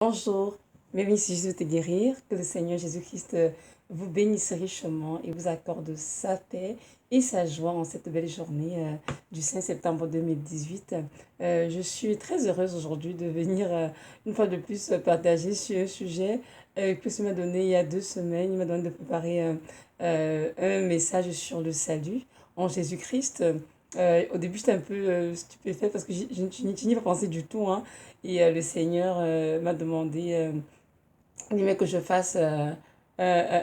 Bonjour, bienvenue sur Jésus te guérir, que le Seigneur Jésus-Christ vous bénisse richement et vous accorde sa paix et sa joie en cette belle journée du 5 septembre 2018. Je suis très heureuse aujourd'hui de venir une fois de plus partager sur un sujet que ce m'a donné il y a 2 semaines. Il m'a donné de préparer un message sur le salut en Jésus-Christ. Au début, j'étais un peu stupéfaite parce que je n'y ai pas pensé du tout, hein. Et le Seigneur m'a demandé que je fasse un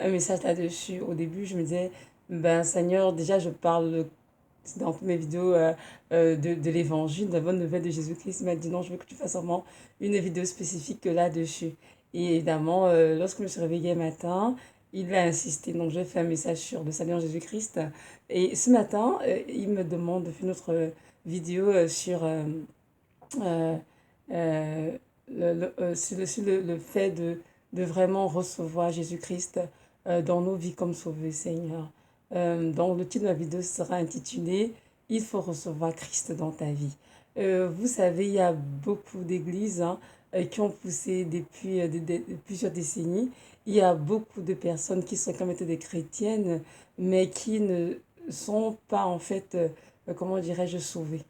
message là-dessus. Au début, je me disais, ben Seigneur, déjà je parle dans toutes mes vidéos de l'évangile, de la bonne nouvelle de Jésus-Christ. Il m'a dit non, je veux que tu fasses vraiment une vidéo spécifique là-dessus. Et évidemment, lorsque je me suis réveillée le matin, il a insisté. Donc, j'ai fait un message sur le salut en Jésus-Christ. Et ce matin, il me demande de faire une autre vidéo sur euh, euh, sur le fait de vraiment recevoir Jésus-Christ dans nos vies comme Sauveur Seigneur. Donc le titre de la vidéo sera intitulé Il faut recevoir Christ dans ta vie. Vous savez, il y a beaucoup d'églises qui ont poussé depuis plusieurs décennies. Il y a beaucoup de personnes qui sont quand même des chrétiennes, mais qui ne sont pas en fait, comment dirais-je, sauvées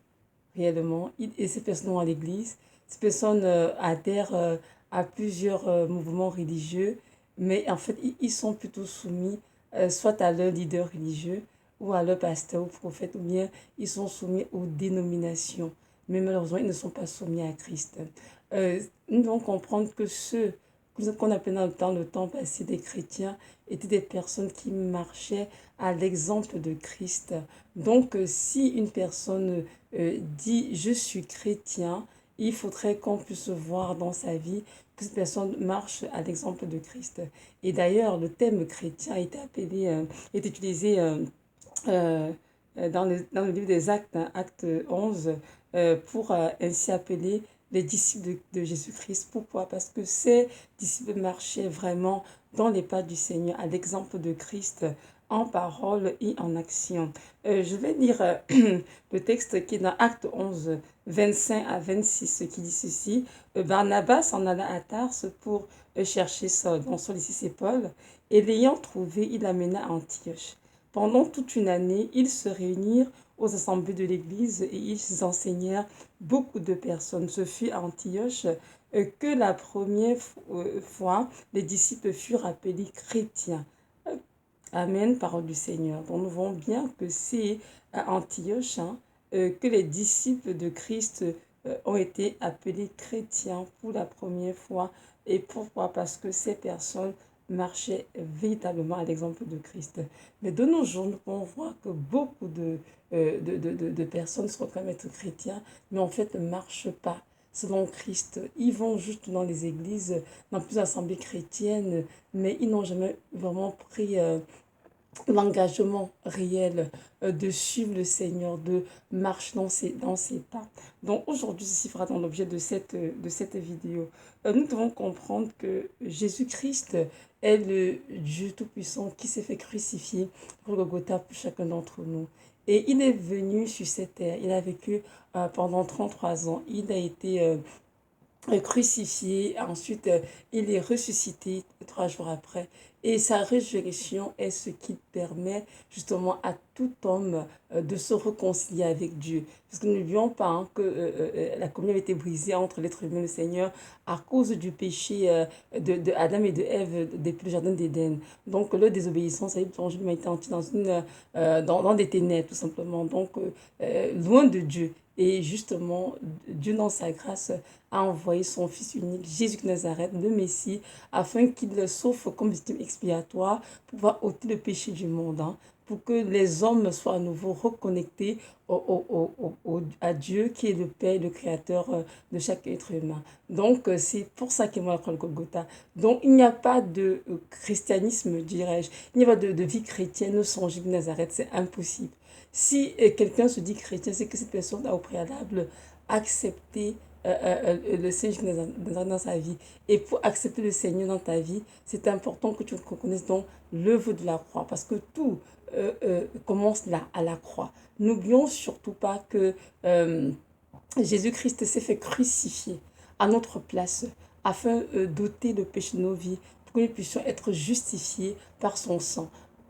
réellement. Et ces personnes vont à l'église, ces personnes adhèrent à plusieurs mouvements religieux, mais en fait, ils sont plutôt soumis soit à leur leader religieux, ou à leur pasteur ou prophète, ou bien ils sont soumis aux dénominations. Mais malheureusement, ils ne sont pas soumis à Christ. Nous devons comprendre que ceux qu'on appelait dans le temps passé des chrétiens étaient des personnes qui marchaient à l'exemple de Christ. Donc, si une personne dit je suis chrétien, il faudrait qu'on puisse voir dans sa vie que cette personne marche à l'exemple de Christ. Et d'ailleurs, le thème chrétien a été est utilisé dans le livre des Actes, hein, Acte 11, pour ainsi appeler les disciples de Jésus-Christ. Pourquoi? Parce que ces disciples marchaient vraiment dans les pas du Seigneur, à l'exemple de Christ, en parole et en action. Je vais lire le texte qui est dans Acte 11, 25 à 26, qui dit ceci. Barnabas s'en alla à Tarse pour chercher Saul, dont Saul ici c'est Paul, et l'ayant trouvé, il l'amena à Antioche. Pendant toute une année, ils se réunirent aux assemblées de l'Église et ils enseignèrent beaucoup de personnes. Ce fut à Antioche que la première fois les disciples furent appelés chrétiens. Amen, parole du Seigneur. Donc nous voyons bien que c'est à Antioche que les disciples de Christ ont été appelés chrétiens pour la première fois. Et pourquoi? Parce que ces personnes marchaient véritablement à l'exemple de Christ. Mais de nos jours, nous pouvons voir que beaucoup de personnes se proclament être chrétiens, mais en fait ne marchent pas selon Christ. Ils vont juste dans les églises, dans plusieurs assemblées chrétiennes, mais ils n'ont jamais vraiment pris l'engagement réel de suivre le Seigneur, de marcher dans ses pas. Donc aujourd'hui, ceci fera dans l'objet de cette vidéo. Nous devons comprendre que Jésus-Christ est le Dieu Tout-Puissant qui s'est fait crucifier pour Golgotha pour chacun d'entre nous. Et il est venu sur cette terre. Il a vécu pendant 33 ans. Il a été crucifié, ensuite il est ressuscité 3 jours après. Et sa résurrection est ce qui permet justement à tout homme de se réconcilier avec Dieu. Parce que n'oublions pas que la communion a été brisée entre l'être humain et le Seigneur à cause du péché de Adam et de Ève depuis le jardin d'Éden. Donc leur désobéissance a eu plongé l'humanité entière dans des ténèbres tout simplement. Donc loin de Dieu. Et justement, Dieu dans sa grâce a envoyé son Fils unique, Jésus de Nazareth, le Messie, afin qu'il le sauve comme victime expiatoire pour pouvoir ôter le péché du monde, hein, pour que les hommes soient à nouveau reconnectés à Dieu qui est le Père, le Créateur de chaque être humain. Donc, c'est pour ça qu'il est mort après le Golgotha. Donc, il n'y a pas de christianisme, dirais-je. Il n'y a pas de vie chrétienne sans Jésus de Nazareth. C'est impossible. Si quelqu'un se dit chrétien, c'est que cette personne a au préalable accepté le Seigneur dans sa vie. Et pour accepter le Seigneur dans ta vie, c'est important que tu reconnaisses donc l'œuvre de la croix. Parce que tout commence là, à la croix. N'oublions surtout pas que Jésus-Christ s'est fait crucifier à notre place, afin d'ôter le péché de nos vies, pour que nous puissions être justifiés par son sang.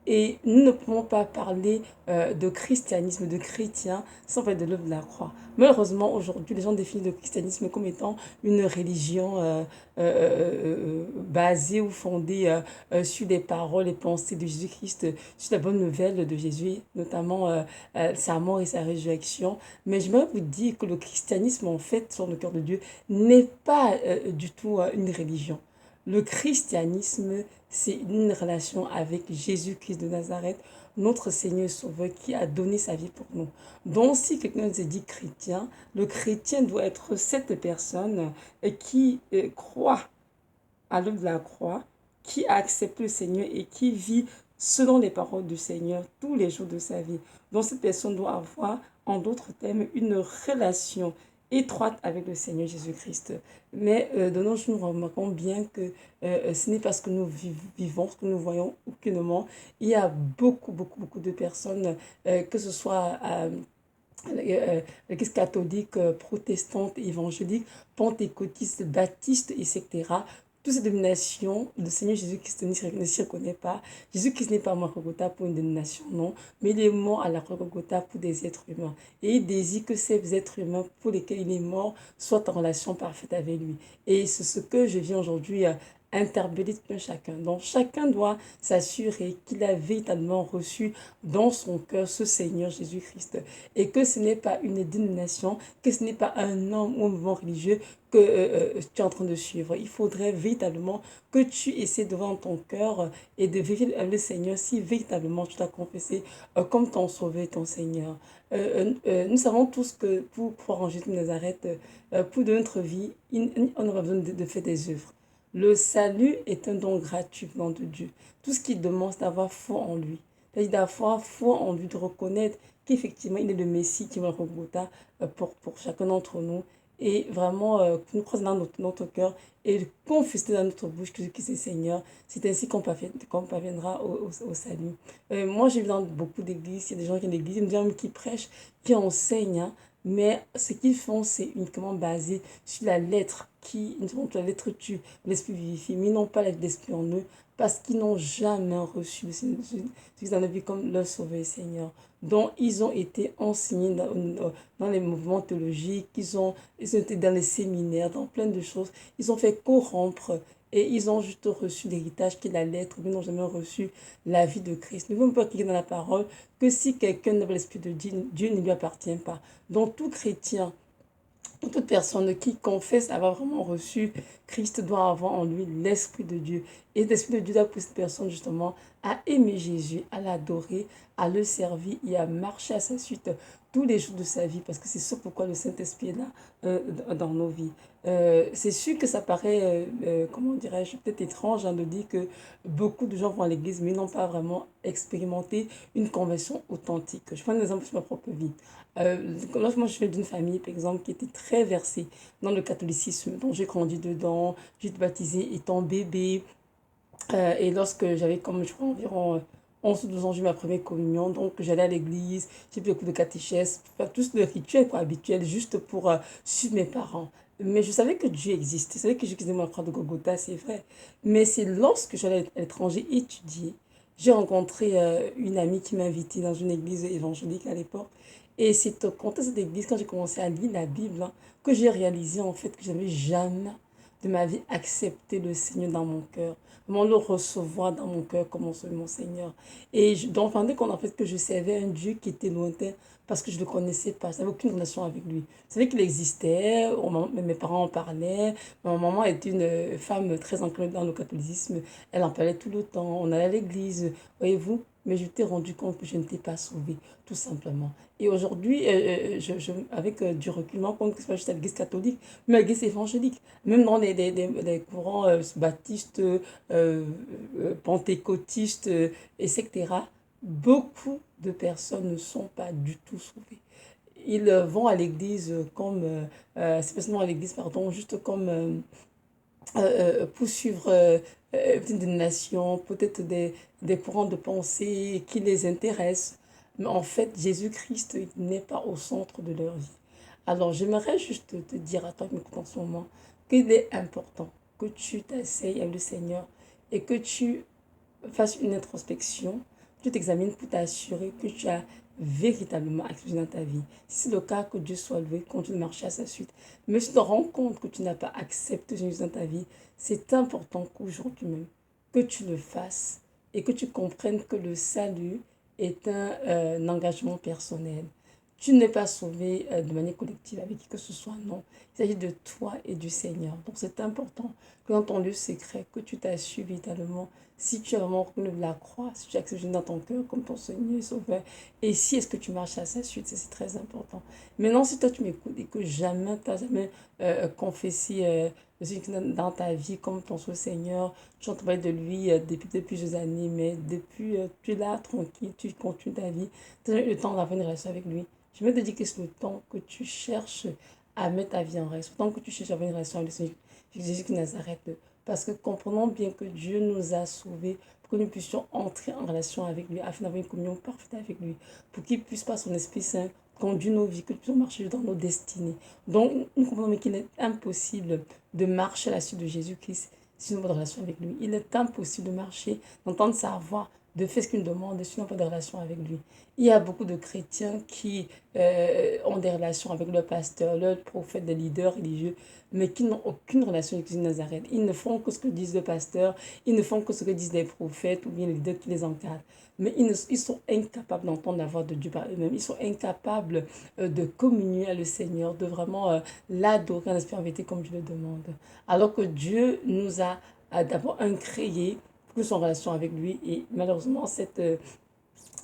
Et nous ne pouvons pas parler de christianisme, de chrétien, sans parler de l'œuvre de la croix. Malheureusement, aujourd'hui, les gens définissent le christianisme comme étant une religion basée ou fondée sur les paroles et pensées de Jésus-Christ, sur la bonne nouvelle de Jésus, notamment sa mort et sa résurrection. Mais j'aimerais vous dire que le christianisme, en fait, sur le cœur de Dieu, n'est pas du tout une religion. Le christianisme, c'est une relation avec Jésus-Christ de Nazareth, notre Seigneur et Sauveur qui a donné sa vie pour nous. Donc, si quelqu'un se dit chrétien, le chrétien doit être cette personne qui croit à l'œuvre de la croix, qui accepte le Seigneur et qui vit selon les paroles du Seigneur tous les jours de sa vie. Donc, cette personne doit avoir, en d'autres termes, une relation étroite avec le Seigneur Jésus-Christ. Mais de nos jours, nous remarquons bien que ce n'est pas ce que nous vivons, ce que nous voyons aucunement. Il y a beaucoup de personnes, que ce soit l'Église catholique, protestante, évangélique, pentecôtiste, baptiste, etc. Toutes ces dénominations, le Seigneur Jésus-Christ ne s'y reconnaît pas. Jésus-Christ n'est pas mort à Golgotha pour une dénomination, non, mais il est mort à la croix de Golgotha pour des êtres humains. Et il désire que ces êtres humains pour lesquels il est mort soient en relation parfaite avec lui. Et c'est ce que je viens aujourd'hui interpeller tout un chacun. Donc chacun doit s'assurer qu'il a véritablement reçu dans son cœur ce Seigneur Jésus-Christ et que ce n'est pas une dénomination, que ce n'est pas un homme ou un mouvement religieux que tu es en train de suivre. Il faudrait véritablement que tu essaies de voir dans ton cœur et de vérifier le Seigneur si véritablement tu t'as confessé comme ton Sauveur et ton Seigneur. Nous savons tous que pour croire en Jésus de Nazareth, pour de notre vie, on n'a pas besoin de faire des œuvres. Le salut est un don gratuit venant de Dieu. Tout ce qu'il demande, c'est d'avoir foi en lui. C'est-à-dire d'avoir foi en lui, de reconnaître qu'effectivement, il est le Messie qui va le Golgotha pour chacun d'entre nous. Et vraiment, nous croiser dans notre cœur et confesser dans notre bouche que Jésus-Christ est Seigneur. C'est ainsi qu'on parviendra au salut. Moi, j'ai vu dans beaucoup d'églises, il y a des gens qui ont l'église, des gens qui prêchent, qui enseignent, hein, mais ce qu'ils font, c'est uniquement basé sur la lettre qui, la lettre tue, l'esprit vivifie, mais ils n'ont pas l'esprit en eux parce qu'ils n'ont jamais reçu ce qu'ils en ont vu comme leur sauveur et Seigneur. Donc, ils ont été enseignés dans les mouvements théologiques, ils ont été dans les séminaires, dans plein de choses. Ils ont fait corrompre et ils ont juste reçu l'héritage qui est la lettre, mais ils n'ont jamais reçu la vie de Christ. Ne pouvons pas cliquer dans la parole que si quelqu'un n'a pas l'esprit de Dieu, Dieu ne lui appartient pas. Donc, tout chrétien, toute personne qui confesse avoir vraiment reçu Christ doit avoir en lui l'Esprit de Dieu. Et l'Esprit de Dieu doit pousser cette personne justement à aimer Jésus, à l'adorer, à le servir et à marcher à sa suite tous les jours de sa vie. Parce que c'est ce pourquoi le Saint-Esprit est là dans nos vies. C'est sûr que ça paraît, comment dirais-je, peut-être étrange de dire que beaucoup de gens vont à l'église mais n'ont pas vraiment expérimenté une conversion authentique. Je prends un exemple sur ma propre vie. Moi, je viens d'une famille, par exemple, qui était très versée dans le catholicisme. Donc, j'ai grandi dedans, j'ai été baptisée étant bébé. Et lorsque j'avais comme, je crois, environ 11 ou 12 ans, j'ai eu ma première communion. Donc, j'allais à l'église, j'ai pris le cours de catéchèse, faire tout le rituel quoi, habituel, juste pour suivre mes parents. Mais je savais que Dieu existait. Je savais que Jésus m'a croix de Golgotha, c'est vrai. Mais c'est lorsque j'allais à l'étranger étudier, j'ai rencontré une amie qui m'a invitée dans une église évangélique à l'époque. Et c'est au contexte de cette église, quand j'ai commencé à lire la Bible, hein, que j'ai réalisé en fait que je n'avais jamais de ma vie accepté le Seigneur dans mon cœur. Vraiment le recevoir dans mon cœur comme mon Seigneur. Et donc, pendant qu'on en fait que je servais un Dieu qui était lointain parce que je ne le connaissais pas. Je n'avais aucune relation avec lui. Je savais qu'il existait, mes parents en parlaient. Ma maman était une femme très incluse dans le catholicisme. Elle en parlait tout le temps. On allait à l'église, voyez-vous. Mais je t'ai rendu compte que je ne t'ai pas sauvée, tout simplement. Et aujourd'hui, avec du recul, je me rends compte que ce n'est pas juste l'église catholique, mais l'église évangélique. Même dans les courants baptistes, pentecôtistes, etc., beaucoup de personnes ne sont pas du tout sauvées. Ils vont à l'église comme, c'est pas seulement à l'église, pardon, juste comme pour suivre une nation, peut-être des courants de pensée qui les intéressent. Mais en fait, Jésus-Christ n'est pas au centre de leur vie. Alors, j'aimerais juste te dire à toi qui m'écoutes en ce moment qu'il est important. que tu t'asseyes avec le Seigneur et que tu fasses une introspection, tu t'examines pour t'assurer que tu as véritablement accepté dans ta vie. Si c'est le cas, que Dieu soit loué, continue de marcher à sa suite. Mais si tu te rends compte que tu n'as pas accepté Jésus dans ta vie, c'est important qu'aujourd'hui même, que tu le fasses et que tu comprennes que le salut est un engagement personnel. Tu n'es pas sauvé de manière collective avec qui que ce soit, non. Il s'agit de toi et du Seigneur. Donc c'est important que dans ton lieu secret, que tu t'assures véritablement si tu as vraiment reconnu la croix, si tu acceptes Jésus dans ton cœur comme ton Seigneur et Sauveur, et si est-ce que tu marches à sa suite, c'est très important. Maintenant, si toi tu m'écoutes et que jamais, tu n'as jamais confessé Jésus dans ta vie comme ton Seigneur, tu entends parler de lui depuis plusieurs années, mais depuis, tu es là tranquille, tu continues ta vie, tu as le temps d'avoir une relation avec lui. Je vais te dire que c'est le temps que tu cherches à mettre ta vie en reste, le temps que tu cherches à avoir une relation avec le Seigneur Jésus de Nazareth. Parce que comprenons bien que Dieu nous a sauvés pour que nous puissions entrer en relation avec lui, afin d'avoir une communion parfaite avec lui, pour qu'il puisse par son Esprit Saint conduire nos vies, que nous puissions marcher dans nos destinées. Donc, nous comprenons qu'il est impossible de marcher à la suite de Jésus-Christ si nous n'avons pas de relation avec lui. Il est impossible de marcher, d'entendre sa voix, de faire ce qu'il nous demande si nous n'avons pas de relation avec lui. Il y a beaucoup de chrétiens qui ont des relations avec leur pasteur, leur prophète, des leaders religieux, mais qui n'ont aucune relation avec Jésus de Nazareth. Ils ne font que ce que disent le pasteur, ils ne font que ce que disent les prophètes ou bien les leaders qui les encadrent. Mais ils sont incapables d'entendre la voix de Dieu par eux-mêmes. Ils sont incapables de communier avec le Seigneur, de vraiment l'adorer en esprit en vérité comme Dieu le demande. Alors que Dieu nous a d'abord créé pour son relation avec lui. Et malheureusement,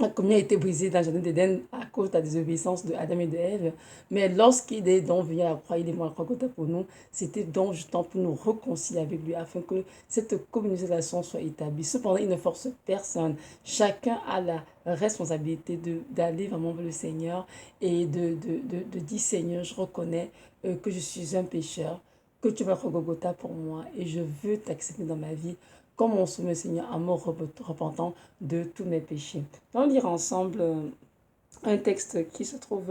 la communion a été brisée dans le jardin d'Éden à cause de la désobéissance de Adam et de Ève. Mais lorsqu'il est donc venu à la croix, il est mort à la croix pour nous, c'était donc justement pour nous réconcilier avec lui, afin que cette communication soit établie. Cependant, il ne force personne. Chacun a la responsabilité d'aller vraiment vers le Seigneur et de dire, Seigneur, je reconnais que je suis un pécheur, que tu vas Golgotha pour moi et je veux t'accepter dans ma vie comme on soumet, Seigneur, à mort repentant de tous mes péchés. On va lire ensemble un texte qui se trouve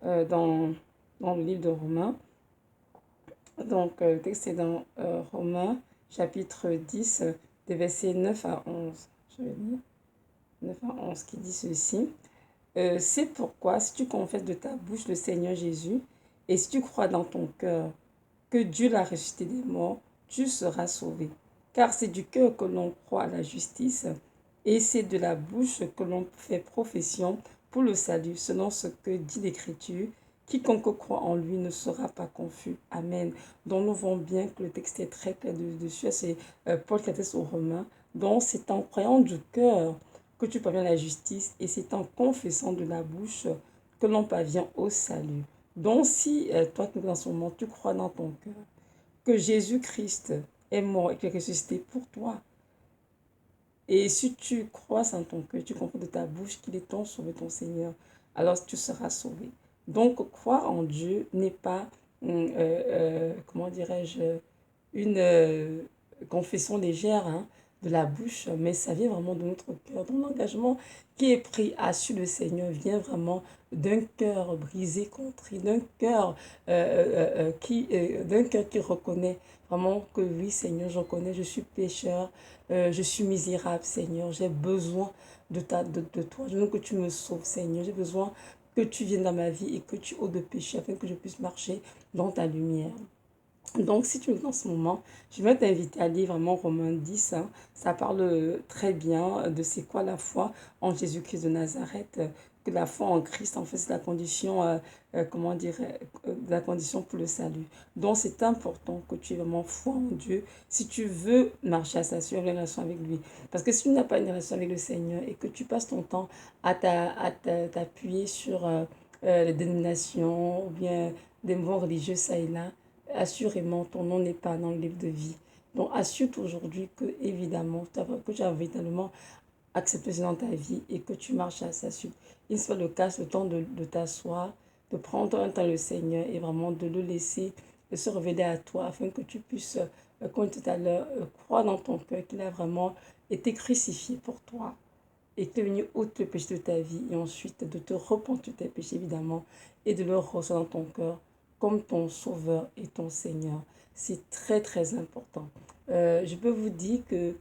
dans le livre de Romains. Donc, le texte est dans Romains, chapitre 10, des versets 9 à 11. Je vais lire 9 à 11 qui dit ceci. C'est pourquoi, si tu confesses de ta bouche le Seigneur Jésus, et si tu crois dans ton cœur que Dieu l'a ressuscité des morts, tu seras sauvé. Car c'est du cœur que l'on croit à la justice, et c'est de la bouche que l'on fait profession pour le salut, selon ce que dit l'Écriture. Quiconque croit en lui ne sera pas confus. Amen. Donc nous voyons bien que le texte est très clair dessus. C'est Paul qui atteste aux Romains. Donc c'est en croyant du cœur que tu parviens à la justice, et c'est en confessant de la bouche que l'on parvient au salut. Donc si toi, dans ce moment, tu crois dans ton cœur que Jésus-Christ est mort et qu'il est ressuscité pour toi, et si tu crois en ton cœur, tu comprends de ta bouche qu'il est ton sauveur, ton Seigneur, alors tu seras sauvé. Donc croire en Dieu n'est pas, comment dirais-je, une confession légère, hein, de la bouche, mais ça vient vraiment de notre cœur. Donc l'engagement qui est pris à suivre le Seigneur vient vraiment d'un cœur brisé, contrit, d'un cœur qui reconnaît vraiment que oui, Seigneur, je reconnais, je suis pécheur, je suis misérable, Seigneur, j'ai besoin de toi, je veux que tu me sauves, Seigneur, j'ai besoin que tu viennes dans ma vie et que tu ôtes de péché afin que je puisse marcher dans ta lumière. Donc, si tu es dans ce moment, je vais t'inviter à lire vraiment Romains 10. Hein. Ça parle très bien de c'est quoi la foi en Jésus-Christ de Nazareth. Que la foi en Christ, en fait, c'est la condition, comment dire, la condition pour le salut. Donc, c'est important que tu aies vraiment foi en Dieu si tu veux marcher à sa suite, une relation avec lui. Parce que si tu n'as pas une relation avec le Seigneur et que tu passes ton temps à t'appuyer sur les dénominations ou bien des mouvements religieux, ça et là, assurément, ton nom n'est pas dans le livre de vie. Donc, assure-toi aujourd'hui que, évidemment, que tu as véritablement accepté ça dans ta vie et que tu marches à sa suite. Il ne soit le cas, c'est le temps de t'asseoir, de prendre un temps le Seigneur et vraiment de le laisser de se révéler à toi afin que tu puisses, comme tout à l'heure, croire dans ton cœur qu'il a vraiment été crucifié pour toi et que tu es venu ôter le péché de ta vie et ensuite de te repentir de tes péchés, évidemment, et de le recevoir dans ton cœur comme ton sauveur et ton Seigneur. C'est très, très important. Je peux vous dire que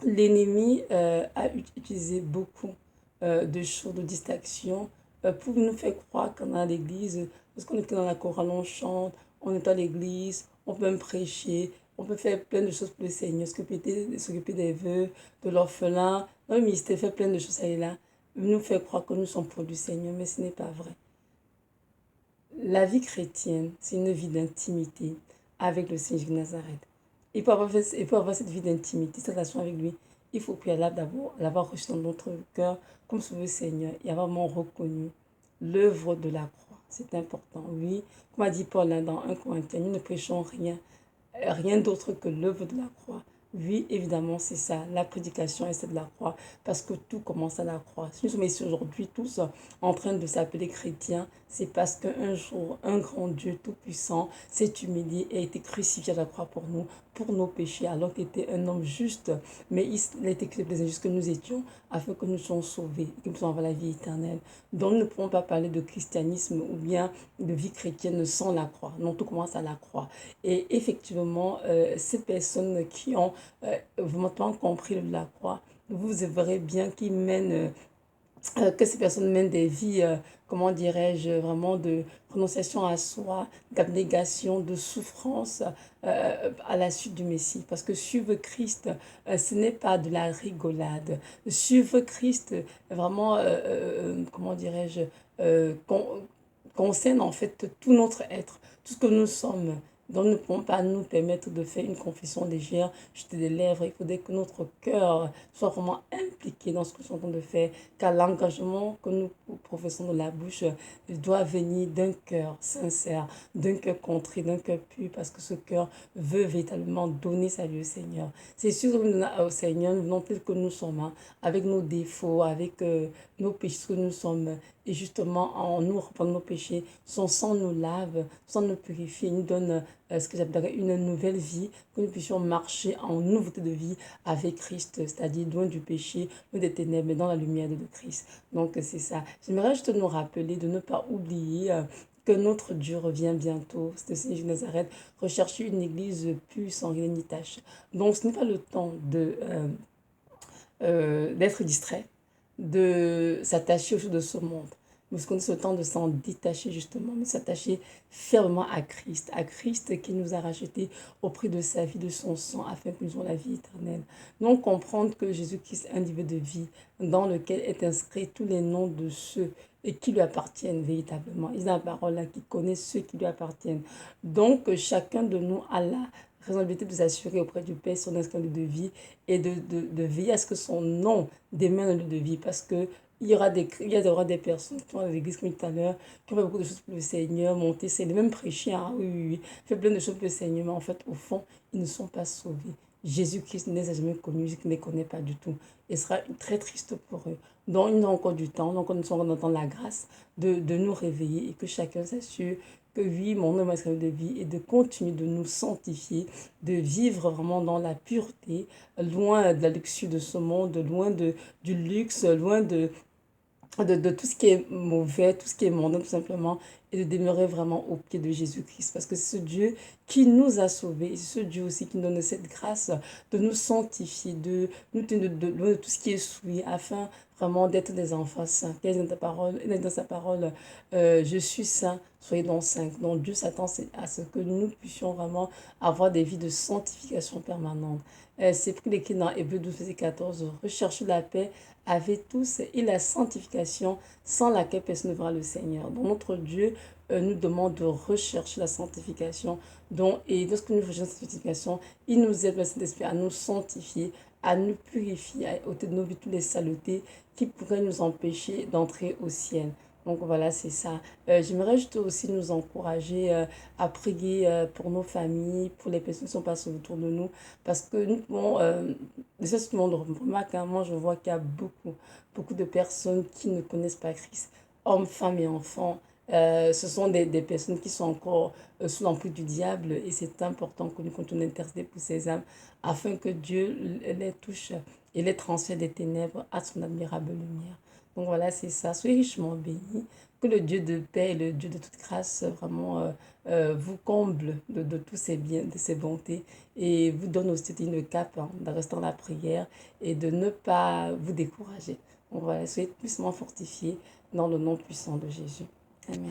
l'ennemi a utilisé beaucoup de choses, de distractions pour nous faire croire qu'on est à l'église, parce qu'on était dans la chorale, on chante, on est à l'église, on peut même prêcher, on peut faire plein de choses pour le Seigneur, s'occuper des vœux, de l'orphelin, dans le ministère, faire plein de choses ça et là, nous faire croire que nous sommes pour du Seigneur, mais ce n'est pas vrai. La vie chrétienne, c'est une vie d'intimité avec le Seigneur de Nazareth. Et pour avoir cette vie d'intimité, cette relation avec lui, il faut préalable d'abord l'avoir reçu dans notre cœur comme Sauveur Seigneur et avoir vraiment reconnu l'œuvre de la croix. C'est important, oui. Comme a dit Paul hein, dans 1 Corinthiens, nous ne prêchons rien d'autre que l'œuvre de la croix. Oui, évidemment, c'est ça. La prédication est celle de la croix, parce que tout commence à la croix. Si nous sommes ici aujourd'hui tous en train de s'appeler chrétiens, c'est parce qu'un jour, un grand Dieu tout-puissant s'est humilié et a été crucifié à la croix pour nos péchés, alors qu'il était un homme juste, mais il a été crucifié des injustes que nous étions, afin que nous soyons sauvés, que nous soyons avoir la vie éternelle. Donc nous ne pouvons pas parler de christianisme ou bien de vie chrétienne sans la croix. Non, tout commence à la croix. Et effectivement, ces personnes qui ont vraiment compris la croix, vous verrez bien qu'ils mènent que ces personnes mènent des vies, comment dirais-je, vraiment de renonciation à soi, d'abnégation, de souffrance à la suite du Messie. Parce que suivre Christ, ce n'est pas de la rigolade. Suivre Christ, vraiment, comment dirais-je, concerne en fait tout notre être, tout ce que nous sommes. Donc, nous ne pouvons pas nous permettre de faire une confession légère, jeter des lèvres. Il faudrait que notre cœur soit vraiment impliqué dans ce que nous sommes en train de faire, car l'engagement que nous professons de la bouche doit venir d'un cœur sincère, d'un cœur contrit, d'un cœur pur, parce que ce cœur veut véritablement donner sa vie au Seigneur. C'est sûr que nous donnons au Seigneur, nous venons tel que nous sommes, hein, avec nos défauts, avec nos péchés que nous sommes. Et justement, en nous reprenant nos péchés, son sang nous lave, son sang nous purifie, nous donne ce que j'appellerais une nouvelle vie, que nous puissions marcher en nouveauté de vie avec Christ, c'est-à-dire loin du péché, loin des ténèbres, mais dans la lumière de Christ. Donc c'est ça. J'aimerais juste nous rappeler de ne pas oublier que notre Dieu revient bientôt. C'est le Seigneur de Nazareth. Rechercher une église pure, sans rien ni tâche. Donc ce n'est pas le temps d'être distrait, de s'attacher aux choses de ce monde. Parce qu'on a ce temps de s'en détacher justement, mais s'attacher fermement à Christ qui nous a rachetés au prix de sa vie, de son sang, afin que nous ayons la vie éternelle. Donc comprendre que Jésus-Christ est un livre de vie dans lequel est inscrit tous les noms de ceux et qui lui appartiennent véritablement. Il a la parole là qui connaît ceux qui lui appartiennent. Donc chacun de nous a la responsabilité de s'assurer auprès du Père son inscrit de vie et de veiller à ce que son nom demeure un lieu de vie, parce que il y aura des personnes qui vont à l'église, comme tout à l'heure, qui ont fait beaucoup de choses pour le Seigneur, monter, c'est les mêmes prêchés, hein, oui, oui, oui, fait plein de choses pour le Seigneur, mais en fait, au fond, ils ne sont pas sauvés. Jésus-Christ ne les a jamais connus, il ne les connaît pas du tout. Et ce sera très triste pour eux. Donc, ils ont encore du temps, donc nous sommes dans la grâce de nous réveiller et que chacun s'assure que oui, mon nom est de vie et de continuer de nous sanctifier, de vivre vraiment dans la pureté, loin de la luxure de ce monde, loin du luxe, loin de tout ce qui est mauvais, tout ce qui est mondain tout simplement, et de demeurer vraiment au pied de Jésus-Christ. Parce que c'est ce Dieu qui nous a sauvés, et c'est ce Dieu aussi qui nous donne cette grâce de nous sanctifier, de nous tenir de tout ce qui est souillé, afin vraiment d'être des enfants saints. Quelle est dans ta parole, dans sa parole, je suis saint, soyez donc saints. Donc Dieu s'attend à ce que nous puissions vraiment avoir des vies de sanctification permanente. C'est pris l'écrit dans Hébreux 12, verset 14, recherchez la paix avec tous et la sanctification sans laquelle personne ne verra le Seigneur. Donc notre Dieu nous demande de rechercher la sanctification. Donc, et lorsque nous recherchons la sanctification, il nous aide, le Saint-Esprit, à nous sanctifier, à nous purifier, à ôter de nos vies toutes les saletés qui pourraient nous empêcher d'entrer au ciel. Donc voilà, c'est ça. J'aimerais juste aussi nous encourager à prier pour nos familles, pour les personnes qui ne sont pas autour de nous. Parce que nous, bon, déjà, tout le monde remarque, hein, moi je vois qu'il y a beaucoup de personnes qui ne connaissent pas Christ. Hommes, femmes et enfants, ce sont des personnes qui sont encore sous l'emprise du diable, et c'est important que nous continuions d'intercéder pour ces âmes afin que Dieu les touche et les transfère des ténèbres à son admirable lumière. Donc voilà, c'est ça. Soyez richement bénis. Que le Dieu de paix et le Dieu de toute grâce vraiment vous comble de tous ses biens, de ses bontés et vous donne aussi une cape hein, de rester dans la prière et de ne pas vous décourager. Donc voilà, soyez puissamment fortifiés dans le nom puissant de Jésus. Amen.